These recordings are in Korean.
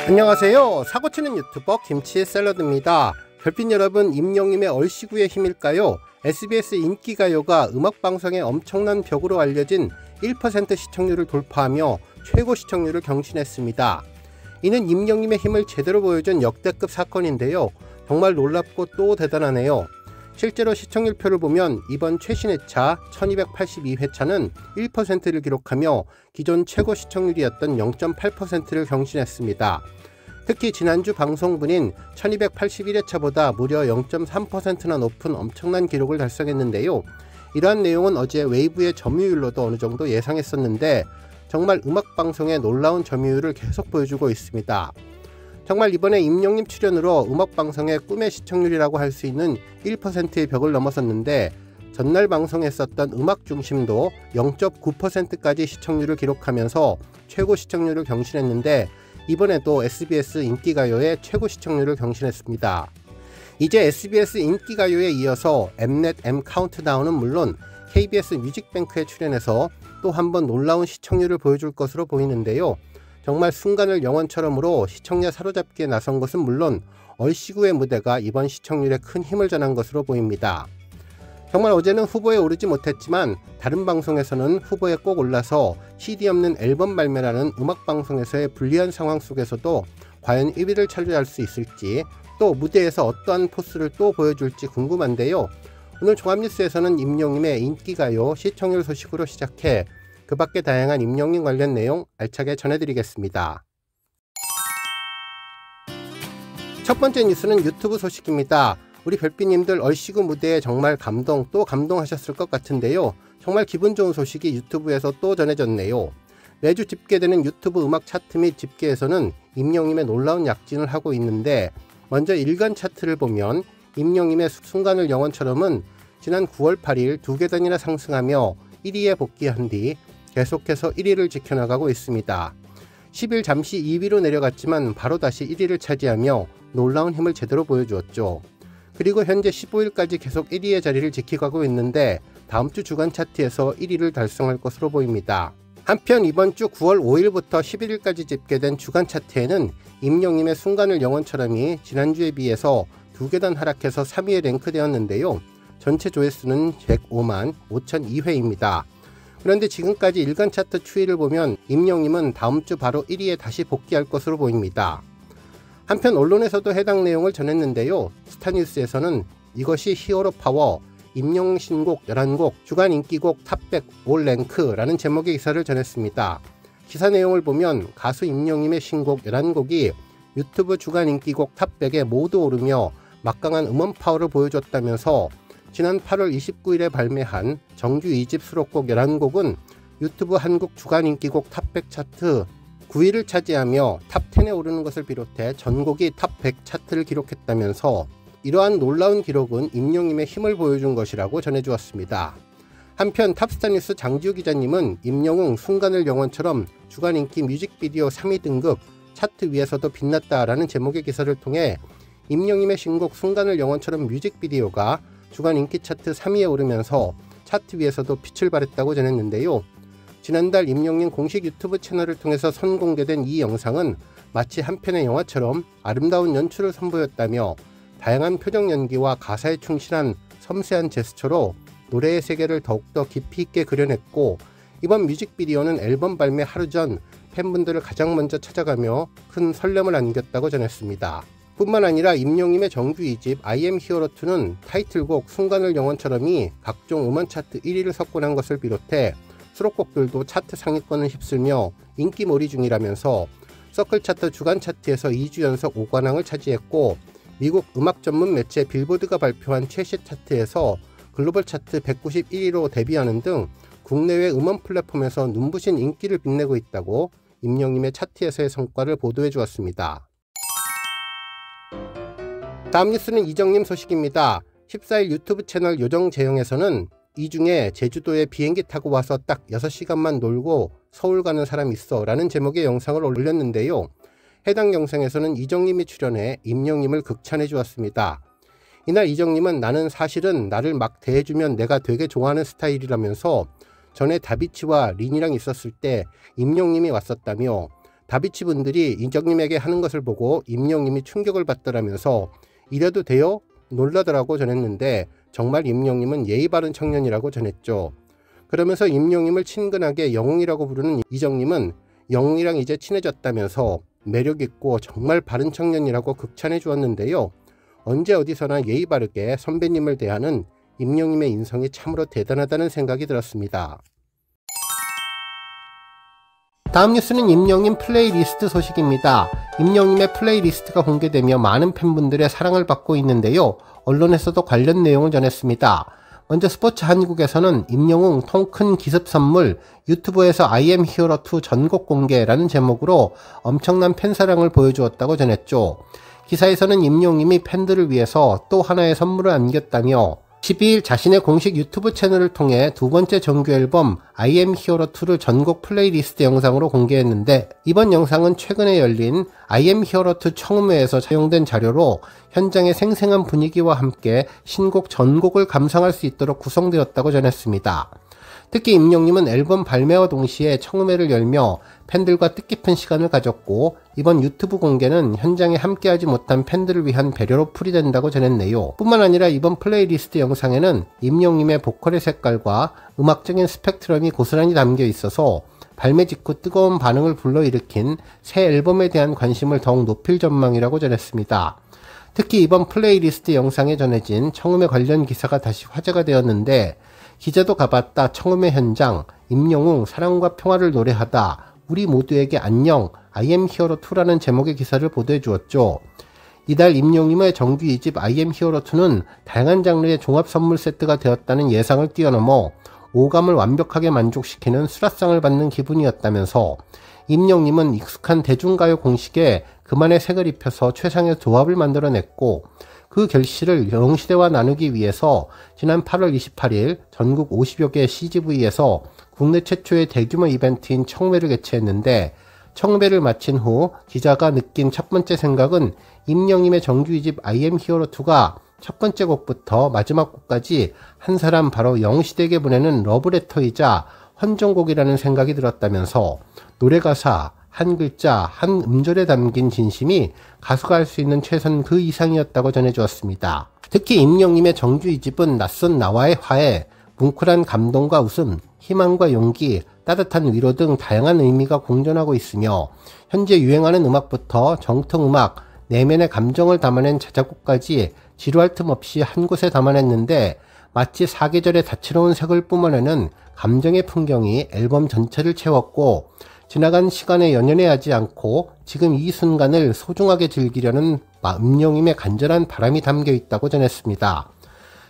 안녕하세요. 사고치는 유튜버 김치의 샐러드입니다. 별빛 여러분, 임영님의 얼씨구의 힘일까요? SBS 인기가요가 음악방송의 엄청난 벽으로 알려진 1% 시청률을 돌파하며 최고 시청률을 경신했습니다. 이는 임영님의 힘을 제대로 보여준 역대급 사건인데요. 정말 놀랍고 또 대단하네요. 실제로 시청률표를 보면 이번 최신 회차 1282회차는 1%를 기록하며 기존 최고 시청률이었던 0.8%를 경신했습니다. 특히 지난주 방송분인 1281회차보다 무려 0.3%나 높은 엄청난 기록을 달성했는데요. 이러한 내용은 어제 웨이브의 점유율로도 어느 정도 예상했었는데 정말 음악방송의 놀라운 점유율을 계속 보여주고 있습니다. 정말 이번에 임영님 출연으로 음악방송의 꿈의 시청률이라고 할 수 있는 1%의 벽을 넘어섰는데 전날 방송했었던 음악중심도 0.9%까지 시청률을 기록하면서 최고 시청률을 경신했는데 이번에도 SBS 인기가요의 최고 시청률을 경신했습니다. 이제 SBS 인기가요에 이어서 엠넷 M카운트다운은 물론 KBS 뮤직뱅크에 출연해서 또 한 번 놀라운 시청률을 보여줄 것으로 보이는데요. 정말 순간을 영원처럼으로 시청자 사로잡기에 나선 것은 물론 얼씨구의 무대가 이번 시청률에 큰 힘을 전한 것으로 보입니다. 정말 어제는 후보에 오르지 못했지만 다른 방송에서는 후보에 꼭 올라서 CD 없는 앨범 발매라는 음악방송에서의 불리한 상황 속에서도 과연 1위를 차지할 수 있을지, 또 무대에서 어떠한 포스를 또 보여줄지 궁금한데요. 오늘 종합뉴스에서는 임영님의 인기가요 시청률 소식으로 시작해 그 밖에 다양한 임영님 관련 내용 알차게 전해드리겠습니다. 첫 번째 뉴스는 유튜브 소식입니다. 우리 별빛님들 얼씨구 무대에 정말 감동 또 감동하셨을 것 같은데요. 정말 기분 좋은 소식이 유튜브에서 또 전해졌네요. 매주 집계되는 유튜브 음악 차트 및 집계에서는 임영님의 놀라운 약진을 하고 있는데 먼저 일간 차트를 보면 임영님의 순간을 영원처럼은 지난 9월 8일 2계단이나 상승하며 1위에 복귀한 뒤 계속해서 1위를 지켜나가고 있습니다. 10일 잠시 2위로 내려갔지만 바로 다시 1위를 차지하며 놀라운 힘을 제대로 보여주었죠. 그리고 현재 15일까지 계속 1위의 자리를 지켜가고 있는데 다음주 주간 차트에서 1위를 달성할 것으로 보입니다. 한편 이번주 9월 5일부터 11일까지 집계된 주간 차트에는 임영님의 순간을 영원처럼이 지난주에 비해서 2계단 하락해서 3위에 랭크되었는데요. 전체 조회수는 105만 5,002회입니다. 그런데 지금까지 일간 차트 추이를 보면 임영님은 다음주 바로 1위에 다시 복귀할 것으로 보입니다. 한편 언론에서도 해당 내용을 전했는데요. 스타뉴스에서는 이것이 히어로 파워, 임영웅 신곡 11곡, 주간 인기곡 탑100 올 랭크라는 제목의 기사를 전했습니다. 기사 내용을 보면 가수 임영님의 신곡 11곡이 유튜브 주간 인기곡 탑100에 모두 오르며 막강한 음원 파워를 보여줬다면서 지난 8월 29일에 발매한 정규 2집 수록곡 11곡은 유튜브 한국 주간 인기곡 탑100 차트 9위를 차지하며 탑10에 오르는 것을 비롯해 전곡이 탑100 차트를 기록했다면서 이러한 놀라운 기록은 임영님의 힘을 보여준 것이라고 전해주었습니다. 한편 탑스타뉴스 장지우 기자님은 임영웅 순간을 영원처럼 주간 인기 뮤직비디오 3위 등급 차트 위에서도 빛났다라는 제목의 기사를 통해 임영님의 신곡 순간을 영원처럼 뮤직비디오가 주간 인기 차트 3위에 오르면서 차트 위에서도 빛을 발했다고 전했는데요. 지난달 임영님 공식 유튜브 채널을 통해서 선공개된 이 영상은 마치 한 편의 영화처럼 아름다운 연출을 선보였다며 다양한 표정 연기와 가사에 충실한 섬세한 제스처로 노래의 세계를 더욱더 깊이 있게 그려냈고 이번 뮤직비디오는 앨범 발매 하루 전 팬분들을 가장 먼저 찾아가며 큰 설렘을 안겼다고 전했습니다. 뿐만 아니라 임영님의 정규 2집 I am hero 2는 타이틀곡 순간을 영원처럼이 각종 음원 차트 1위를 석권한 것을 비롯해 수록곡들도 차트 상위권을 휩쓸며 인기몰이 중이라면서 서클 차트 주간 차트에서 2주 연속 5관왕을 차지했고 미국 음악 전문 매체 빌보드가 발표한 최시 차트에서 글로벌 차트 191위로 데뷔하는 등 국내외 음원 플랫폼에서 눈부신 인기를 빛내고 있다고 임영님의 차트에서의 성과를 보도해 주었습니다. 다음 뉴스는 이정님 소식입니다. 14일 유튜브 채널 요정재영에서는 이 중에 제주도에 비행기 타고 와서 딱 6시간만 놀고 서울 가는 사람 있어 라는 제목의 영상을 올렸는데요. 해당 영상에서는 이정님이 출연해 임영님을 극찬해 주었습니다. 이날 이정님은 나는 사실은 나를 막 대해주면 내가 되게 좋아하는 스타일이라면서 전에 다비치와 린이랑 있었을 때 임영님이 왔었다며 다비치 분들이 이정님에게 하는 것을 보고 임영님이 충격을 받더라면서 이래도 돼요? 놀라더라고 전했는데 정말 임영님은 예의 바른 청년이라고 전했죠. 그러면서 임영님을 친근하게 영웅이라고 부르는 이정님은 영웅이랑 이제 친해졌다면서 매력있고 정말 바른 청년이라고 극찬해 주었는데요. 언제 어디서나 예의 바르게 선배님을 대하는 임영님의 인성이 참으로 대단하다는 생각이 들었습니다. 다음 뉴스는 임영님 플레이리스트 소식입니다. 임영님의 플레이리스트가 공개되며 많은 팬분들의 사랑을 받고 있는데요. 언론에서도 관련 내용을 전했습니다. 먼저 스포츠 한국에서는 임영웅 통큰 기습 선물 유튜브에서 I am hero 2 전곡 공개라는 제목으로 엄청난 팬사랑을 보여주었다고 전했죠. 기사에서는 임영웅님이 팬들을 위해서 또 하나의 선물을 안겼다며 12일 자신의 공식 유튜브 채널을 통해 두 번째 정규 앨범 I am hero 2를 전곡 플레이리스트 영상으로 공개했는데, 이번 영상은 최근에 열린 I am hero 2 청음회에서 사용된 자료로 현장의 생생한 분위기와 함께 신곡 전곡을 감상할 수 있도록 구성되었다고 전했습니다. 특히 임영님은 앨범 발매와 동시에 청음회를 열며 팬들과 뜻깊은 시간을 가졌고, 이번 유튜브 공개는 현장에 함께하지 못한 팬들을 위한 배려로 풀이된다고 전했네요. 뿐만 아니라 이번 플레이리스트 영상에는 임영님의 보컬의 색깔과 음악적인 스펙트럼이 고스란히 담겨 있어서 발매 직후 뜨거운 반응을 불러일으킨 새 앨범에 대한 관심을 더욱 높일 전망이라고 전했습니다. 특히 이번 플레이리스트 영상에 전해진 청음회 관련 기사가 다시 화제가 되었는데, 기자도 가봤다 청음회 현장, 임영웅 사랑과 평화를 노래하다, 우리 모두에게 안녕, I am hero 2라는 제목의 기사를 보도해 주었죠. 이달 임영님의 정규 2집 I am hero 2는 다양한 장르의 종합 선물 세트가 되었다는 예상을 뛰어넘어 오감을 완벽하게 만족시키는 수라상을 받는 기분이었다면서, 임영님은 익숙한 대중가요 공식에 그만의 색을 입혀서 최상의 조합을 만들어냈고, 그 결실을 영시대와 나누기 위해서 지난 8월 28일 전국 50여 개 CGV에서 국내 최초의 대규모 이벤트인 청음회를 개최했는데, 청음회를 마친 후 기자가 느낀 첫 번째 생각은 임영님의 정규 2집 I am hero 2가 첫 번째 곡부터 마지막 곡까지 한 사람 바로 영시대에게 보내는 러브레터이자 헌정곡이라는 생각이 들었다면서, 노래 가사, 한 글자, 한 음절에 담긴 진심이 가수가 할 수 있는 최선 그 이상이었다고 전해주었습니다. 특히 임영님의 정규 2집은 낯선 나와의 화해, 뭉클한 감동과 웃음, 희망과 용기, 따뜻한 위로 등 다양한 의미가 공존하고 있으며, 현재 유행하는 음악부터 정통음악, 내면의 감정을 담아낸 자작곡까지 지루할 틈 없이 한 곳에 담아냈는데, 마치 사계절의 다채로운 색을 뿜어내는 감정의 풍경이 앨범 전체를 채웠고, 지나간 시간에 연연해하지 않고 지금 이 순간을 소중하게 즐기려는 임영님의 간절한 바람이 담겨 있다고 전했습니다.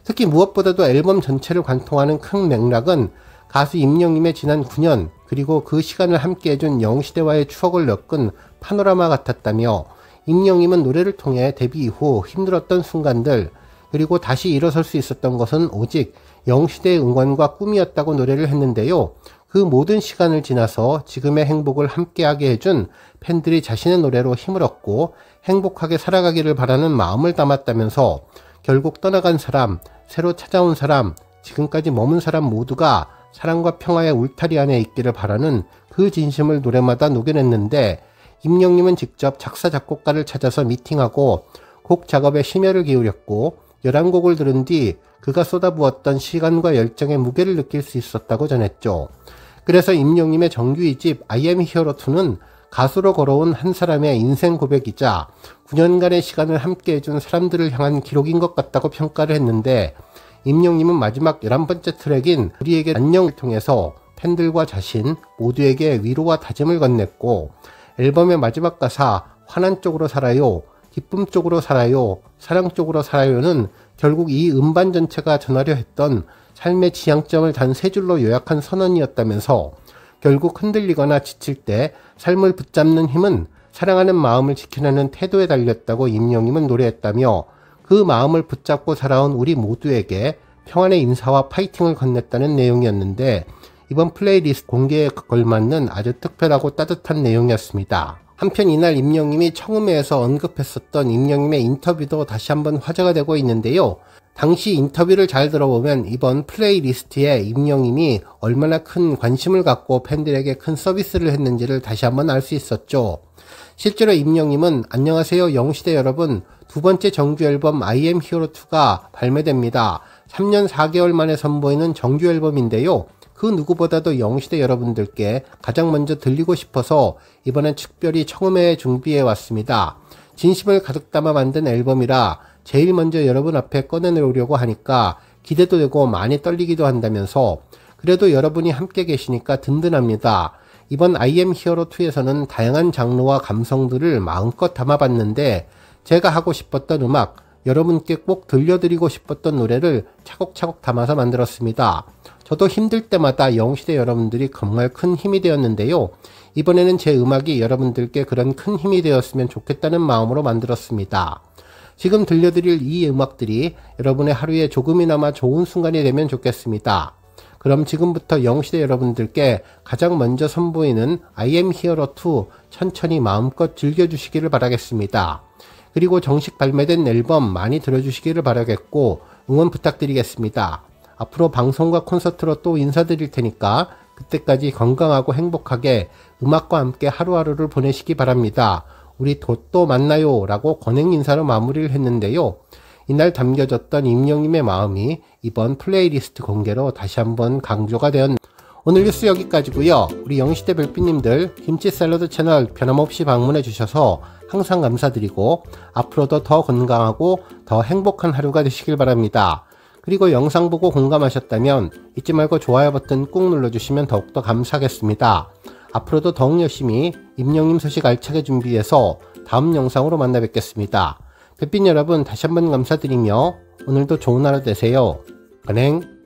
특히 무엇보다도 앨범 전체를 관통하는 큰 맥락은 가수 임영님의 지난 9년 그리고 그 시간을 함께해준 영시대와의 추억을 엮은 파노라마 같았다며, 임영님은 노래를 통해 데뷔 이후 힘들었던 순간들 그리고 다시 일어설 수 있었던 것은 오직 영시대의 응원과 꿈이었다고 노래를 했는데요. 그 모든 시간을 지나서 지금의 행복을 함께하게 해준 팬들이 자신의 노래로 힘을 얻고 행복하게 살아가기를 바라는 마음을 담았다면서, 결국 떠나간 사람, 새로 찾아온 사람, 지금까지 머문 사람 모두가 사랑과 평화의 울타리 안에 있기를 바라는 그 진심을 노래마다 녹여냈는데, 임영님은 직접 작사 작곡가를 찾아서 미팅하고 곡 작업에 심혈을 기울였고, 11곡을 들은 뒤 그가 쏟아부었던 시간과 열정의 무게를 느낄 수 있었다고 전했죠. 그래서 임영님의 정규 2집 I am hero 2는 가수로 걸어온 한 사람의 인생 고백이자 9년간의 시간을 함께 해준 사람들을 향한 기록인 것 같다고 평가를 했는데, 임영님은 마지막 11번째 트랙인 우리에게 안녕을 통해서 팬들과 자신 모두에게 위로와 다짐을 건넸고, 앨범의 마지막 가사 환한 쪽으로 살아요, 기쁨 쪽으로 살아요, 사랑 쪽으로 살아요는 결국 이 음반 전체가 전하려 했던 삶의 지향점을 단 세 줄로 요약한 선언이었다면서, 결국 흔들리거나 지칠 때 삶을 붙잡는 힘은 사랑하는 마음을 지켜내는 태도에 달렸다고 임영님은 노래했다며, 그 마음을 붙잡고 살아온 우리 모두에게 평안의 인사와 파이팅을 건넸다는 내용이었는데, 이번 플레이리스트 공개에 걸맞는 아주 특별하고 따뜻한 내용이었습니다. 한편 이날 임영님이 청음회에서 언급했었던 임영님의 인터뷰도 다시 한번 화제가 되고 있는데요. 당시 인터뷰를 잘 들어보면 이번 플레이리스트에 임영임이 얼마나 큰 관심을 갖고 팬들에게 큰 서비스를 했는지를 다시 한번 알 수 있었죠. 실제로 임영임은 안녕하세요 영웅시대 여러분, 두 번째 정규 앨범 I am hero 2가 발매됩니다. 3년 4개월 만에 선보이는 정규 앨범인데요. 그 누구보다도 영웅시대 여러분들께 가장 먼저 들리고 싶어서 이번엔 특별히 청음회 준비해 왔습니다. 진심을 가득 담아 만든 앨범이라 제일 먼저 여러분 앞에 꺼내놓으려고 하니까 기대도 되고 많이 떨리기도 한다면서 그래도 여러분이 함께 계시니까 든든합니다. 이번 I am hero 2에서는 다양한 장르와 감성들을 마음껏 담아봤는데 제가 하고 싶었던 음악, 여러분께 꼭 들려드리고 싶었던 노래를 차곡차곡 담아서 만들었습니다. 저도 힘들 때마다 영웅시대 여러분들이 정말 큰 힘이 되었는데요. 이번에는 제 음악이 여러분들께 그런 큰 힘이 되었으면 좋겠다는 마음으로 만들었습니다. 지금 들려드릴 이 음악들이 여러분의 하루에 조금이나마 좋은 순간이 되면 좋겠습니다. 그럼 지금부터 영웅시대 여러분들께 가장 먼저 선보이는 I am hero 2 천천히 마음껏 즐겨주시기를 바라겠습니다. 그리고 정식 발매된 앨범 많이 들어주시기를 바라겠고 응원 부탁드리겠습니다. 앞으로 방송과 콘서트로 또 인사드릴 테니까 그때까지 건강하고 행복하게 음악과 함께 하루하루를 보내시기 바랍니다. 우리 또 만나요 라고 권행 인사로 마무리를 했는데요. 이날 담겨졌던 임영임의 마음이 이번 플레이리스트 공개로 다시 한번 강조가 되었습니다. 오늘 뉴스 여기까지고요. 우리 영웅시대 별빛님들 김치 샐러드 채널 변함없이 방문해 주셔서 항상 감사드리고 앞으로도 더 건강하고 더 행복한 하루가 되시길 바랍니다. 그리고 영상 보고 공감하셨다면 잊지 말고 좋아요 버튼 꾹 눌러주시면 더욱더 감사하겠습니다. 앞으로도 더욱 열심히 임영임 소식 알차게 준비해서 다음 영상으로 만나 뵙겠습니다. 별빛 여러분 다시 한번 감사드리며 오늘도 좋은 하루 되세요. 건행.